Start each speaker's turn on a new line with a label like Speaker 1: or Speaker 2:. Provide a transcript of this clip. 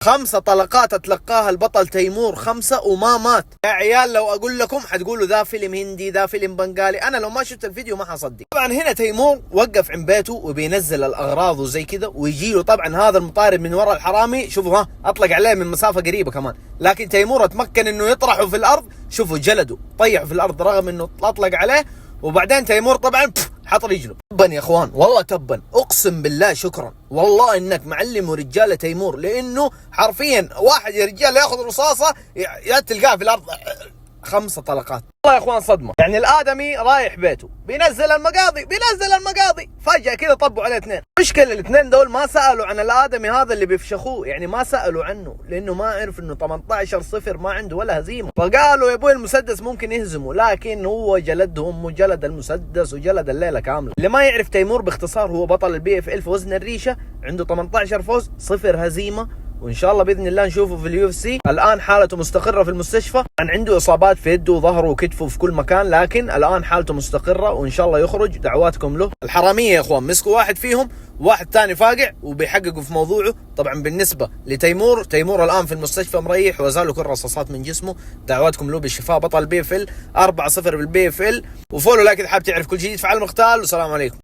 Speaker 1: 5 طلقات اتلقاها البطل تيمور، 5 وما مات. يا عيال لو اقول لكم حتقولوا ذا فيلم هندي، ذا فيلم بنغالي، انا لو ما شفت الفيديو ما حصدق. طبعا هنا تيمور وقف عند بيته وبينزل الاغراض وزي كذا، ويجي له طبعا هذا المطارد من وراء الحرامي. شوفوا اطلق عليه من مسافه قريبه كمان، لكن تيمور اتمكن انه يطرحه في الارض. شوفوا جلده طيحه في الارض رغم انه اطلق عليه. وبعدين تيمور طبعا حط رجله. تبا يا اخوان، والله تبا، اقسم بالله شكرا والله انك معلم ورجاله تيمور، لانه حرفيا واحد يا رجال ياخذ رصاصه يا تلقاه في الارض 5 طلقات. والله يا اخوان صدمه. يعني الادمي رايح بيته بينزل المقاضي فجاه كذا طبوا عليه 2. مشكله الاثنين دول ما سالوا عن الادمي هذا اللي بيفشخوه، يعني ما سالوا عنه لانه ما عرف انه 18-0 ما عنده ولا هزيمه. فقالوا يا ابوي المسدس ممكن يهزمه، لكن هو جلدهم وجلد المسدس وجلد الليله كامله. اللي ما يعرف تيمور باختصار هو بطل البي اف ال في وزن الريشه، عنده 18 فوز 0 هزيمه، وان شاء الله باذن الله نشوفه في اليو اف سي. الان حالته مستقره في المستشفى، عنده اصابات في يده وظهره وكتفه في كل مكان، لكن الان حالته مستقره وان شاء الله يخرج. دعواتكم له. الحراميه يا اخوان مسكوا واحد فيهم، واحد ثاني فاقع وبيحققوا في موضوعه. طبعا بالنسبه لتيمور، تيمور الان في المستشفى مريح وزالوا كل رصاصات من جسمه. دعواتكم له بالشفاء. بطل بي اف ال 4-0 بالبي اف ال. وفولو لايك اذا حاب تعرف كل جديد في عالم القتال، والسلام عليكم.